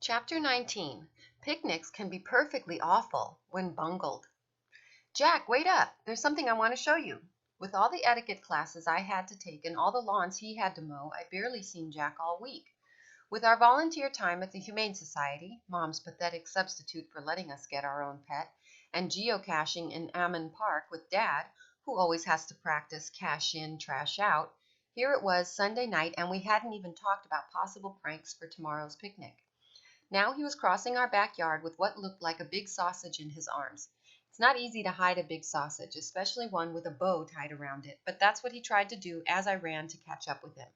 Chapter 19. Picnics can be perfectly awful when bungled. Jack, wait up! There's something I want to show you. With all the etiquette classes I had to take and all the lawns he had to mow, I barely seen Jack all week. With our volunteer time at the Humane Society, Mom's pathetic substitute for letting us get our own pet, and geocaching in Ammon Park with Dad, who always has to practice cash in, trash out, here it was Sunday night and we hadn't even talked about possible pranks for tomorrow's picnic. Now he was crossing our backyard with what looked like a big sausage in his arms. It's not easy to hide a big sausage, especially one with a bow tied around it, but that's what he tried to do as I ran to catch up with him.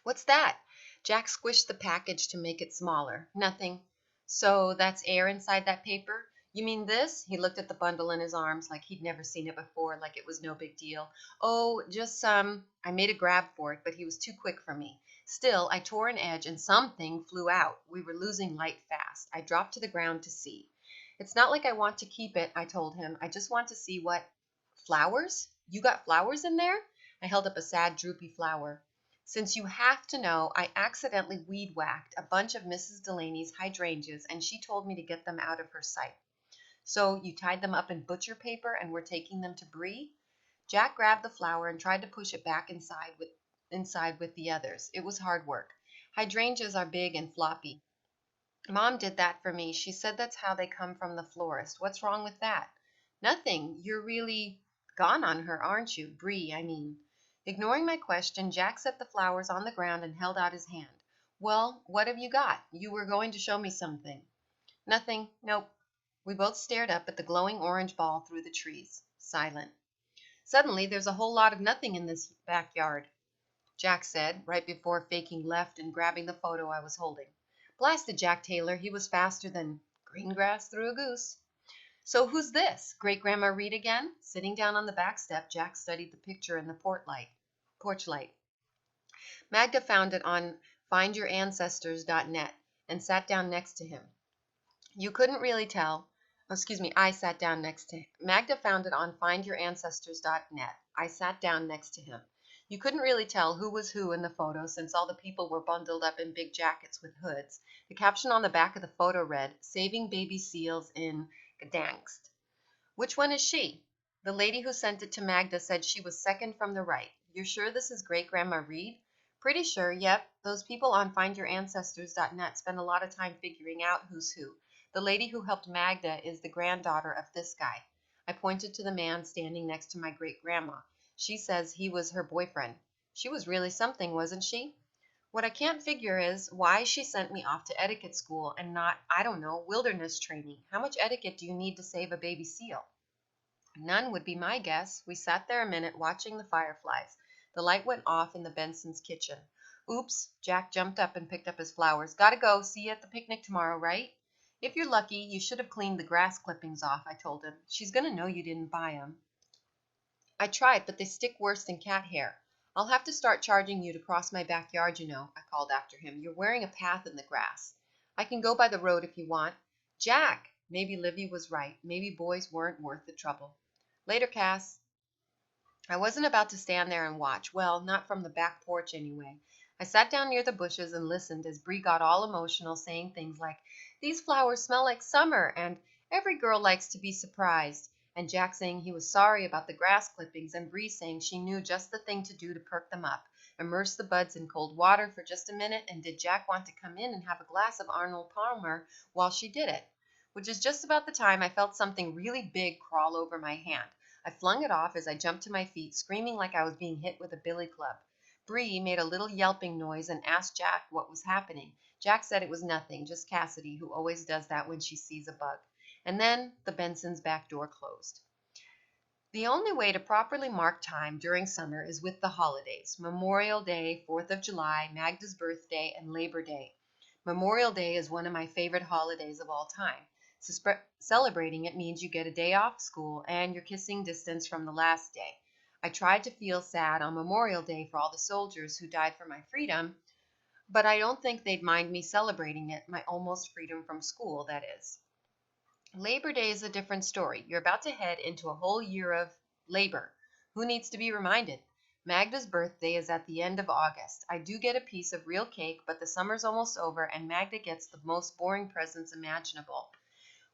What's that? Jack squished the package to make it smaller. Nothing. So that's air inside that paper? You mean this? He looked at the bundle in his arms like he'd never seen it before, like it was no big deal. Oh, just some. I made a grab for it, but he was too quick for me. Still, I tore an edge and something flew out. We were losing light fast. I dropped to the ground to see. It's not like I want to keep it, I told him. I just want to see what. Flowers? You got flowers in there? I held up a sad, droopy flower. Since you have to know, I accidentally weed whacked a bunch of Mrs. Delaney's hydrangeas and she told me to get them out of her sight. So you tied them up in butcher paper and were taking them to Bree? Jack grabbed the flower and tried to push it back inside with the others. It was hard work. Hydrangeas are big and floppy. Mom did that for me. She said that's how they come from the florist. What's wrong with that? Nothing. You're really gone on her, aren't you? Bree, I mean. Ignoring my question, Jack set the flowers on the ground and held out his hand. Well, what have you got? You were going to show me something. Nothing. Nope. We both stared up at the glowing orange ball through the trees. Silent. Suddenly, there's a whole lot of nothing in this backyard, Jack said, right before faking left and grabbing the photo I was holding. Blasted Jack Taylor, he was faster than green grass through a goose. So who's this? Great-Grandma Reed again? Sitting down on the back step, Jack studied the picture in the porch light. Magda found it on findyouраncestors.net and sat down next to him. You couldn't really tell. I sat down next to him. Magda found it on findyouраncestors.net. I sat down next to him. You couldn't really tell who was who in the photo since all the people were bundled up in big jackets with hoods. The caption on the back of the photo read, Saving Baby Seals in Gdansk. Which one is she? The lady who sent it to Magda said she was second from the right. You're sure this is Great-Grandma Reed? Pretty sure, yep. Those people on findyouраncestors.net spend a lot of time figuring out who's who. The lady who helped Magda is the granddaughter of this guy. I pointed to the man standing next to my great-grandma. She says he was her boyfriend. She was really something, wasn't she? What I can't figure is why she sent me off to etiquette school and not, I don't know, wilderness training. How much etiquette do you need to save a baby seal? None would be my guess. We sat there a minute watching the fireflies. The light went off in the Bensons' kitchen. Oops, Jack jumped up and picked up his flowers. Gotta go. See you at the picnic tomorrow, right? If you're lucky, you should have cleaned the grass clippings off, I told him. She's gonna know you didn't buy 'em. I tried, but they stick worse than cat hair. I'll have to start charging you to cross my backyard, you know, I called after him. You're wearing a path in the grass. I can go by the road if you want. Jack! Maybe Livy was right. Maybe boys weren't worth the trouble. Later, Cass. I wasn't about to stand there and watch. Well, not from the back porch anyway. I sat down near the bushes and listened as Bree got all emotional, saying things like, These flowers smell like summer, and every girl likes to be surprised. And Jack saying he was sorry about the grass clippings, and Bree saying she knew just the thing to do to perk them up. Immerse the buds in cold water for just a minute, and did Jack want to come in and have a glass of Arnold Palmer while she did it? Which is just about the time I felt something really big crawl over my hand. I flung it off as I jumped to my feet, screaming like I was being hit with a billy club. Bree made a little yelping noise and asked Jack what was happening. Jack said it was nothing, just Cassidy, who always does that when she sees a bug. And then the Bensons' back door closed. The only way to properly mark time during summer is with the holidays. Memorial Day, 4th of July, Magda's birthday, and Labor Day. Memorial Day is one of my favorite holidays of all time. Celebrating it means you get a day off school and you're kissing distance from the last day. I tried to feel sad on Memorial Day for all the soldiers who died for my freedom, but I don't think they'd mind me celebrating it, my almost freedom from school, that is. Labor Day is a different story. You're about to head into a whole year of labor. Who needs to be reminded? Magda's birthday is at the end of August. I do get a piece of real cake, but the summer's almost over and Magda gets the most boring presents imaginable.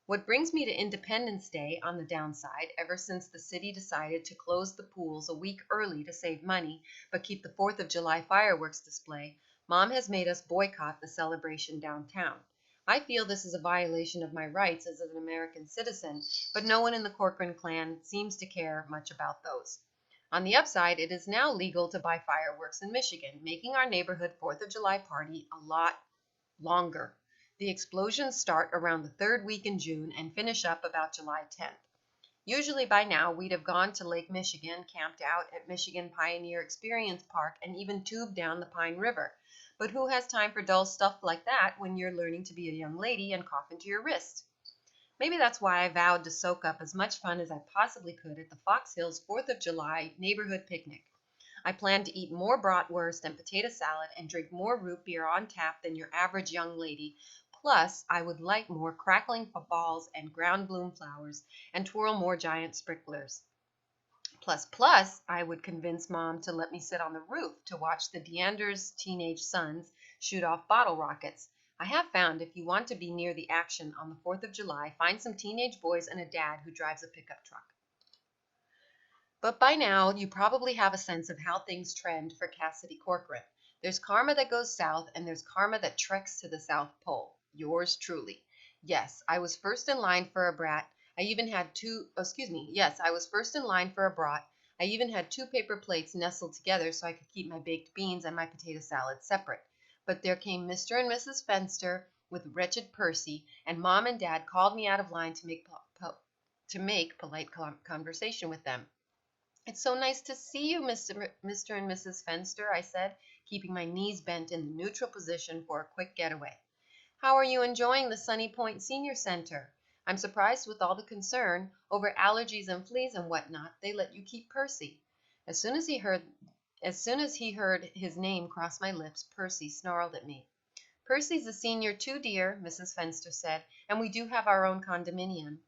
What brings me to Independence Day on the downside, ever since the city decided to close the pools a week early to save money, but keep the 4th of July fireworks display, Mom has made us boycott the celebration downtown. I feel this is a violation of my rights as an American citizen, but no one in the Corcoran clan seems to care much about those. On the upside, it is now legal to buy fireworks in Michigan, making our neighborhood 4th of July party a lot longer. The explosions start around the third week in June and finish up about July 10th. Usually by now we'd have gone to Lake Michigan, camped out at Michigan Pioneer Experience Park, and even tubed down the Pine River. But who has time for dull stuff like that when you're learning to be a young lady and cough into your wrist? Maybe that's why I vowed to soak up as much fun as I possibly could at the Fox Hills 4th of July neighborhood picnic. I plan to eat more bratwurst and potato salad and drink more root beer on tap than your average young lady. Plus, I would light more crackling balls and ground bloom flowers and twirl more giant sprinklers. Plus, I would convince Mom to let me sit on the roof to watch the Deanders' teenage sons shoot off bottle rockets. I have found if you want to be near the action on the 4th of July, find some teenage boys and a dad who drives a pickup truck. But by now, you probably have a sense of how things trend for Cassidy Corcoran. There's karma that goes south, and there's karma that treks to the South Pole. Yours truly. Yes, I was first in line for a brat. I even had Yes, I was first in line for a brat. I even had 2 paper plates nestled together so I could keep my baked beans and my potato salad separate. But there came Mr. and Mrs. Fenster with wretched Percy, and Mom and Dad called me out of line to make polite conversation with them. "It's so nice to see you, Mr. and Mrs. Fenster," I said, keeping my knees bent in the neutral position for a quick getaway. "How are you enjoying the Sunny Point Senior Center? I'm surprised with all the concern over allergies and fleas and whatnot, they let you keep Percy." As soon as he heard his name cross my lips, Percy snarled at me. "Percy's a senior too, dear," Mrs. Fenster said, "and we do have our own condominium."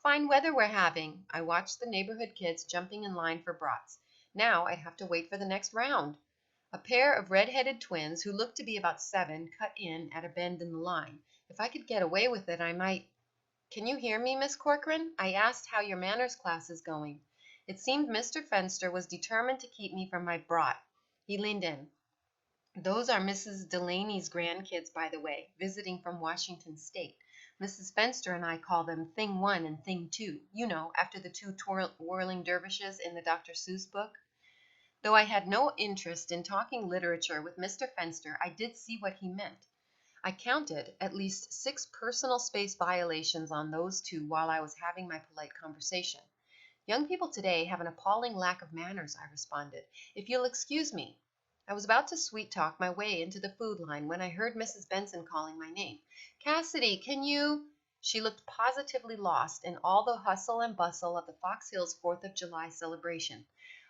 "Fine weather we're having." I watched the neighborhood kids jumping in line for brats. Now I'd have to wait for the next round. A pair of red-headed twins who looked to be about 7 cut in at a bend in the line. If I could get away with it, I might. "Can you hear me, Miss Corcoran? I asked how your manners class is going." It seemed Mr. Fenster was determined to keep me from my brat. He leaned in. "Those are Mrs. Delaney's grandkids, by the way, visiting from Washington State. Mrs. Fenster and I call them Thing 1 and Thing 2, you know, after the 2 whirling dervishes in the Dr. Seuss book." Though I had no interest in talking literature with Mr. Fenster, I did see what he meant. I counted at least 6 personal space violations on those 2 while I was having my polite conversation. "Young people today have an appalling lack of manners," I responded. "If you'll excuse me." I was about to sweet-talk my way into the food line when I heard Mrs. Benson calling my name. "Cassidy, can you—" She looked positively lost in all the hustle and bustle of the Fox Hills 4th of July celebration.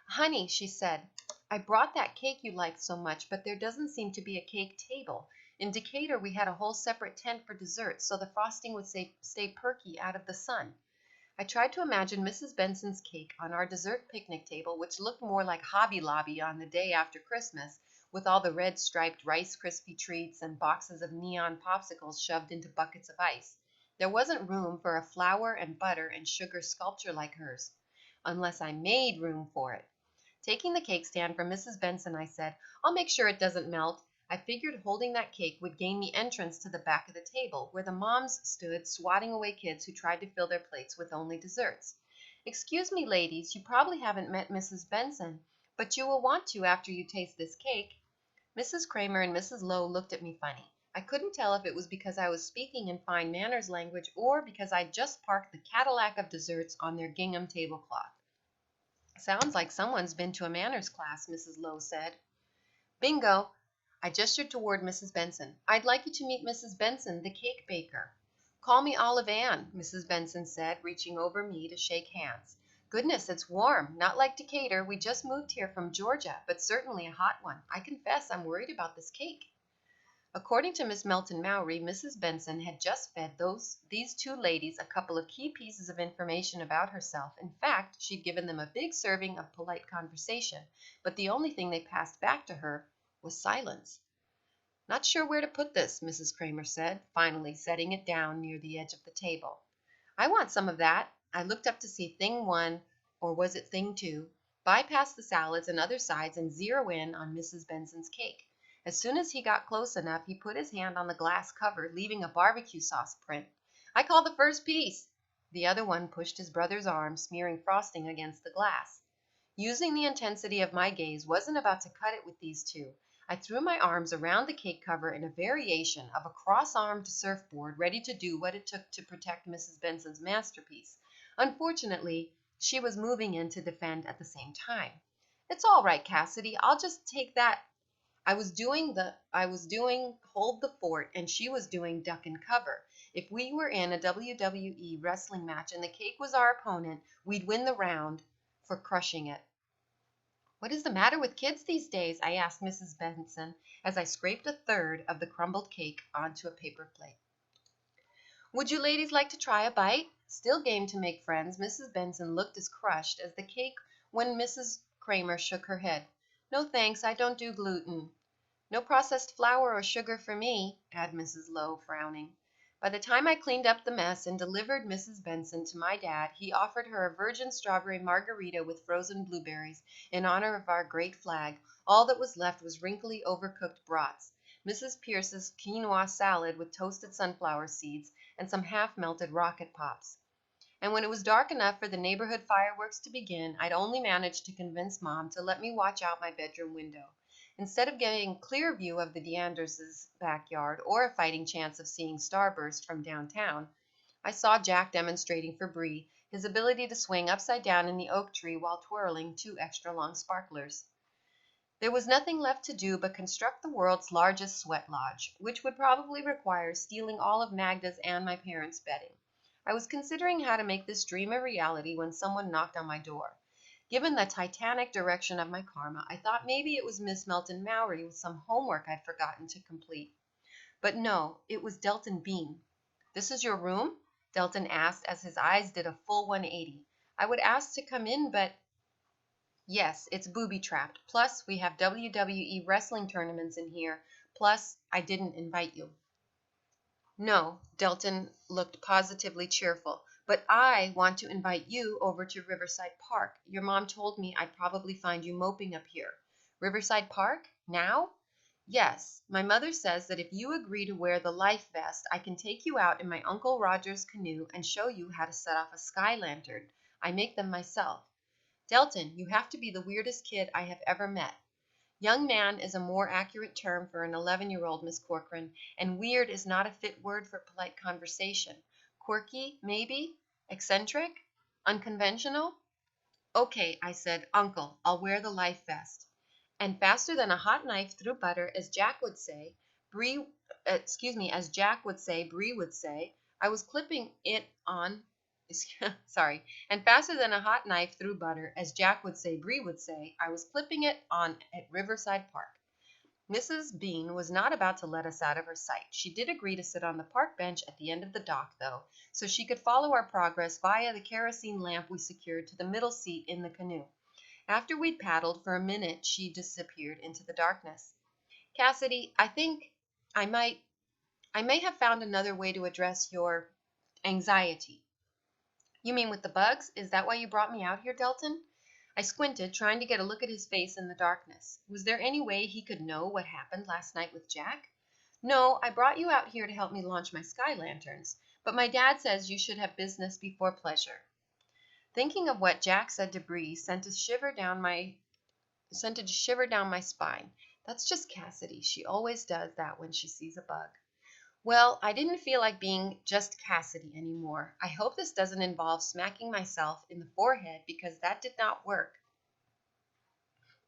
"Honey," she said, "I brought that cake you liked so much, but there doesn't seem to be a cake table. In Decatur, we had a whole separate tent for desserts, so the frosting would stay perky out of the sun." I tried to imagine Mrs. Benson's cake on our dessert picnic table, which looked more like Hobby Lobby on the day after Christmas, with all the red striped Rice Krispie treats and boxes of neon popsicles shoved into buckets of ice. There wasn't room for a flour and butter and sugar sculpture like hers, unless I made room for it. Taking the cake stand from Mrs. Benson, I said, "I'll make sure it doesn't melt." I figured holding that cake would gain me entrance to the back of the table, where the moms stood swatting away kids who tried to fill their plates with only desserts. "Excuse me, ladies, you probably haven't met Mrs. Benson, but you will want to after you taste this cake." Mrs. Kramer and Mrs. Lowe looked at me funny. I couldn't tell if it was because I was speaking in fine manners language or because I'd just parked the Cadillac of desserts on their gingham tablecloth. "Sounds like someone's been to a manners class," Mrs. Lowe said. "Bingo." I gestured toward Mrs. Benson. "I'd like you to meet Mrs. Benson, the cake baker." "Call me Olive Ann," Mrs. Benson said, reaching over me to shake hands. "Goodness, it's warm. Not like Decatur. We just moved here from Georgia, but certainly a hot one. I confess I'm worried about this cake." According to Miss Melton Mowry, Mrs. Benson had just fed these two ladies a couple of key pieces of information about herself. In fact, she'd given them a big serving of polite conversation, but the only thing they passed back to her was silence. "Not sure where to put this," Mrs. Kramer said, finally setting it down near the edge of the table. "I want some of that." I looked up to see Thing 1, or was it Thing 2, bypass the salads and other sides and zero in on Mrs. Benson's cake. As soon as he got close enough, he put his hand on the glass cover, leaving a barbecue sauce print. "I call the first piece." The other one pushed his brother's arm, smearing frosting against the glass. Using the intensity of my gaze, wasn't about to cut it with these two. I threw my arms around the cake cover in a variation of a cross-armed surfboard, ready to do what it took to protect Mrs. Benson's masterpiece. Unfortunately, she was moving in to defend at the same time. "It's all right, Cassidy. I'll just take that." I was doing hold the fort, and she was doing duck and cover. If we were in a WWE wrestling match and the cake was our opponent, we'd win the round for crushing it. "What is the matter with kids these days?" I asked Mrs. Benson as I scraped a third of the crumbled cake onto a paper plate. "Would you ladies like to try a bite?" Still game to make friends, Mrs. Benson looked as crushed as the cake when Mrs. Kramer shook her head. "No thanks, I don't do gluten." "No processed flour or sugar for me," added Mrs. Lowe, frowning. By the time I cleaned up the mess and delivered Mrs. Benson to my dad, he offered her a virgin strawberry margarita with frozen blueberries in honor of our great flag. All that was left was wrinkly, overcooked brats, Mrs. Pierce's quinoa salad with toasted sunflower seeds, and some half-melted rocket pops. And when it was dark enough for the neighborhood fireworks to begin, I'd only managed to convince Mom to let me watch out my bedroom window. Instead of getting a clear view of the Deanders' backyard or a fighting chance of seeing starburst from downtown, I saw Jack demonstrating for Bree his ability to swing upside down in the oak tree while twirling 2 extra long sparklers. There was nothing left to do but construct the world's largest sweat lodge, which would probably require stealing all of Magda's and my parents' bedding. I was considering how to make this dream a reality when someone knocked on my door. Given the titanic direction of my karma, I thought maybe it was Miss Melton Mowry with some homework I'd forgotten to complete. But no, it was Delton Bean. "This is your room?" Delton asked as his eyes did a full 180. "I would ask to come in, but—" "Yes, it's booby-trapped. Plus, we have WWE wrestling tournaments in here. Plus, I didn't invite you." "No," Delton looked positively cheerful, "but I want to invite you over to Riverside Park. Your mom told me I'd probably find you moping up here." "Riverside Park? Now?" "Yes. My mother says that if you agree to wear the life vest, I can take you out in my Uncle Roger's canoe and show you how to set off a sky lantern. I make them myself." "Delton, you have to be the weirdest kid I have ever met." "Young man is a more accurate term for an 11-year-old, Miss Corcoran, and weird is not a fit word for polite conversation. Quirky, maybe? Eccentric? Unconventional?" "Okay," I said, "Uncle, I'll wear the life vest." And faster than a hot knife through butter, as Jack would say, Bree would say, I was clipping it on. Sorry. And faster than a hot knife through butter, as Jack would say, Bree would say, I was clipping it on at Riverside Park. Mrs. Bean was not about to let us out of her sight. She did agree to sit on the park bench at the end of the dock, though, so she could follow our progress via the kerosene lamp we secured to the middle seat in the canoe. After we'd paddled for a minute, she disappeared into the darkness. "Cassidy, I think I may have found another way to address your anxiety." "You mean with the bugs? Is that why you brought me out here, Delton?" I squinted, trying to get a look at his face in the darkness. Was there any way he could know what happened last night with Jack? "No, I brought you out here to help me launch my sky lanterns, but my dad says you should have business before pleasure." Thinking of what Jack said to Bree sent a shiver down my spine. That's just Cassidy. She always does that when she sees a bug. Well, I didn't feel like being just Cassidy anymore. I hope this doesn't involve smacking myself in the forehead, because that did not work.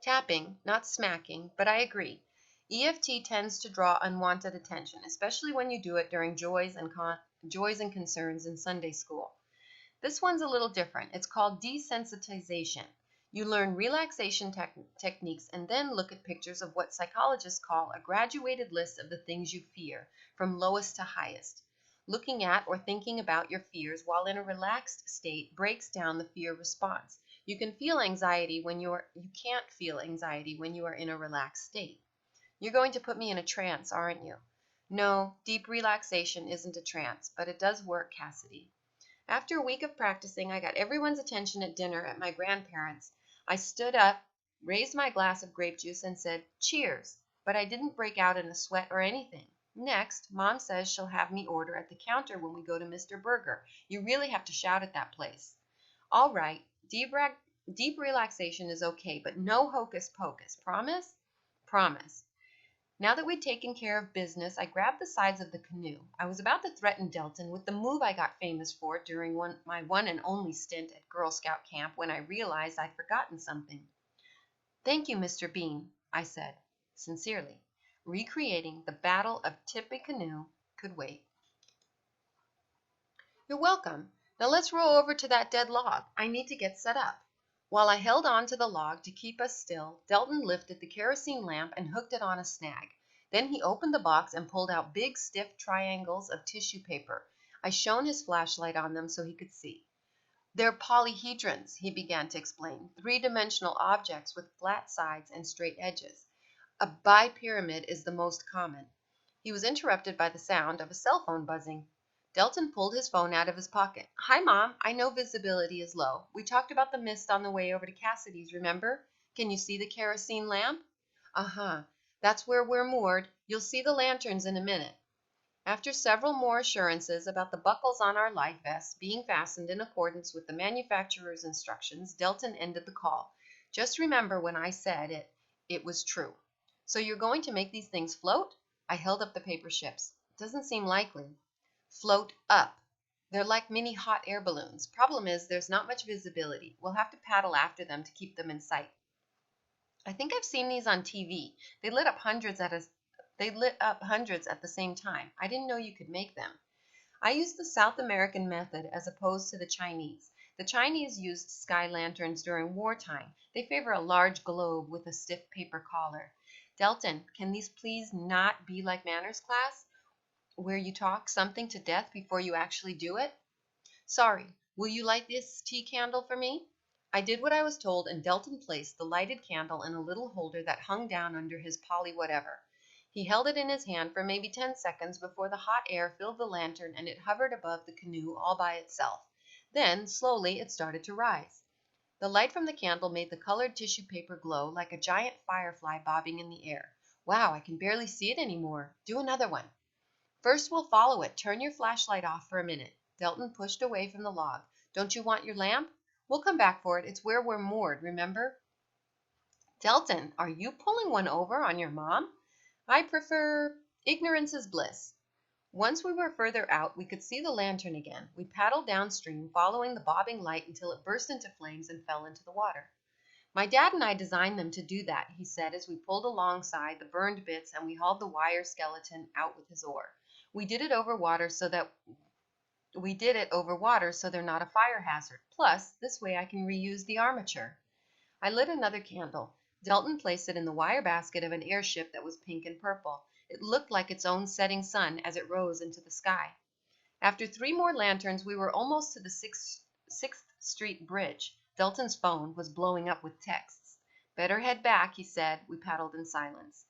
Tapping, not smacking, but I agree. EFT tends to draw unwanted attention, especially when you do it during joys and concerns in Sunday school. This one's a little different. It's called desensitization. You learn relaxation techniques and then look at pictures of what psychologists call a graduated list of the things you fear, from lowest to highest. Looking at or thinking about your fears while in a relaxed state breaks down the fear response. You can't feel anxiety when you are in a relaxed state. You're going to put me in a trance, aren't you? No, deep relaxation isn't a trance, but it does work, Cassidy. After a week of practicing, I got everyone's attention at dinner at my grandparents'. I stood up, raised my glass of grape juice, and said, "Cheers," but I didn't break out in a sweat or anything. Next, Mom says she'll have me order at the counter when we go to Mr. Burger. You really have to shout at that place. All right, deep relaxation is okay, but no hocus pocus. Promise? Promise. Now that we'd taken care of business, I grabbed the sides of the canoe. I was about to threaten Delton with the move I got famous for during my one and only stint at Girl Scout camp when I realized I'd forgotten something. "Thank you, Mr. Bean," I said, sincerely. Recreating the Battle of Tippecanoe could wait. "You're welcome. Now let's row over to that dead log. I need to get set up." While I held on to the log to keep us still, Delton lifted the kerosene lamp and hooked it on a snag. Then he opened the box and pulled out big, stiff triangles of tissue paper. I shone his flashlight on them so he could see. "They're polyhedrons," he began to explain, "three-dimensional objects with flat sides and straight edges. A bipyramid is the most common." He was interrupted by the sound of a cell phone buzzing. Delton pulled his phone out of his pocket. "Hi, Mom. I know visibility is low. We talked about the mist on the way over to Cassidy's, remember? Can you see the kerosene lamp?" "Uh-huh. That's where we're moored. You'll see the lanterns in a minute." After several more assurances about the buckles on our life vests being fastened in accordance with the manufacturer's instructions, Delton ended the call. "Just remember when I said it was true. So you're going to make these things float?" I held up the paper ships. "Doesn't seem likely." "Float up. They're like mini hot air balloons. Problem is, there's not much visibility. We'll have to paddle after them to keep them in sight." "I think I've seen these on TV. They lit up hundreds at the same time. I didn't know you could make them." I used the South American method as opposed to the Chinese. The Chinese used sky lanterns during wartime. They favor a large globe with a stiff paper collar. "Delton, can these please not be like manners class, where you talk something to death before you actually do it?" "Sorry. Will you light this tea candle for me?" I did what I was told, and Delton placed the lighted candle in a little holder that hung down under his poly whatever. He held it in his hand for maybe 10 seconds before the hot air filled the lantern and it hovered above the canoe all by itself. Then, slowly, it started to rise. The light from the candle made the colored tissue paper glow like a giant firefly bobbing in the air. "Wow, I can barely see it anymore. Do another one." "First we'll follow it. Turn your flashlight off for a minute." Delton pushed away from the log. "Don't you want your lamp? We'll come back for it. It's where we're moored, remember?" "Delton, are you pulling one over on your mom?" "I prefer ignorance is bliss." Once we were further out, we could see the lantern again. We paddled downstream, following the bobbing light until it burst into flames and fell into the water. "My dad and I designed them to do that," he said as we pulled alongside the burned bits and we hauled the wire skeleton out with his oar. We did it over water so they're not a fire hazard. Plus, this way I can reuse the armature. I lit another candle. Delton placed it in the wire basket of an airship that was pink and purple. It looked like its own setting sun as it rose into the sky. After 3 more lanterns, we were almost to the 6th Street Bridge. Delton's phone was blowing up with texts. "Better head back," he said. We paddled in silence.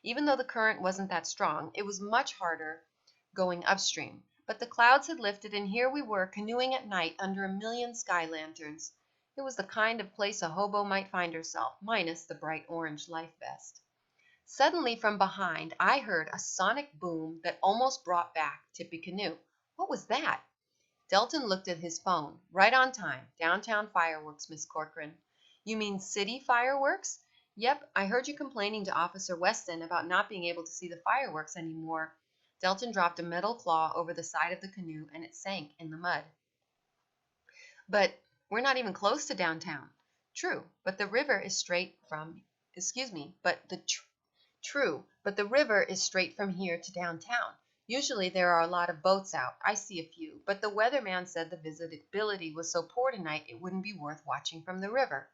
Even though the current wasn't that strong, it was much harder going upstream. But the clouds had lifted, and here we were canoeing at night under a million sky lanterns. It was the kind of place a hobo might find herself, minus the bright orange life vest. Suddenly from behind, I heard a sonic boom that almost brought back Tippecanoe. What was that? Delton looked at his phone. "Right on time. Downtown fireworks, Miss Corcoran." "You mean city fireworks?" "Yep. I heard you complaining to Officer Weston about not being able to see the fireworks anymore." Delton dropped a metal claw over the side of the canoe, and it sank in the mud. "But we're not even close to downtown." "True, but the river is straight from here to downtown. Usually there are a lot of boats out. I see a few, but the weatherman said the visibility was so poor tonight it wouldn't be worth watching from the river."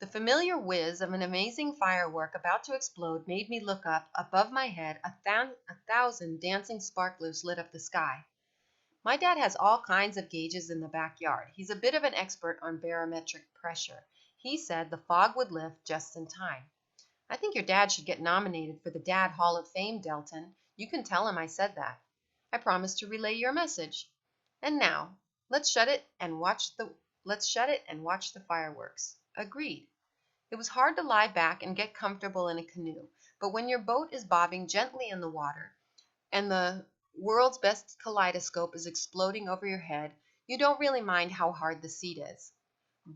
The familiar whiz of an amazing firework about to explode made me look up. Above my head, a thousand dancing sparklers lit up the sky. My dad has all kinds of gauges in the backyard. He's a bit of an expert on barometric pressure. He said the fog would lift just in time. I think your dad should get nominated for the Dad Hall of Fame, Delton. You can tell him I said that. I promise to relay your message. And now, let's shut it and watch the fireworks. Agreed. It was hard to lie back and get comfortable in a canoe, but when your boat is bobbing gently in the water and the world's best kaleidoscope is exploding over your head, you don't really mind how hard the seat is.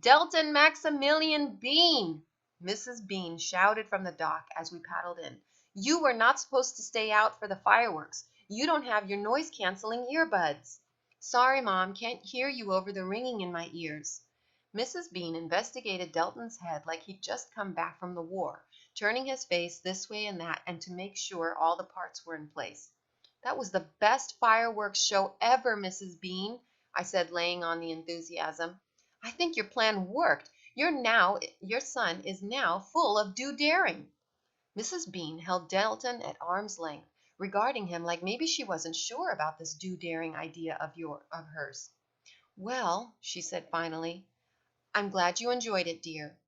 Delton Maximilian Bean! Mrs. Bean shouted from the dock as we paddled in. You were not supposed to stay out for the fireworks. You don't have your noise-canceling earbuds. Sorry, Mom, can't hear you over the ringing in my ears. Mrs. Bean investigated Delton's head like he'd just come back from the war, turning his face this way and that and to make sure all the parts were in place. That was the best fireworks show ever, Mrs. Bean, I said, laying on the enthusiasm. I think your plan worked. Your son is now full of do-daring. Mrs. Bean held Delton at arm's length, regarding him like maybe she wasn't sure about this do-daring idea of hers. Well, she said finally, I'm glad you enjoyed it, dear.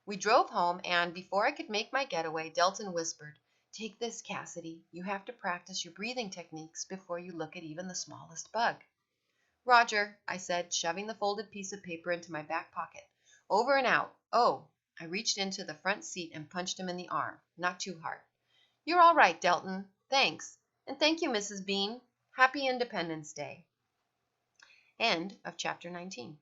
We drove home, and before I could make my getaway, Delton whispered, Take this, Cassidy. You have to practice your breathing techniques before you look at even the smallest bug. Roger, I said, shoving the folded piece of paper into my back pocket. Over and out. Oh, I reached into the front seat and punched him in the arm. Not too hard. You're all right, Delton. Thanks. And thank you, Mrs. Bean. Happy Independence Day. End of chapter 19.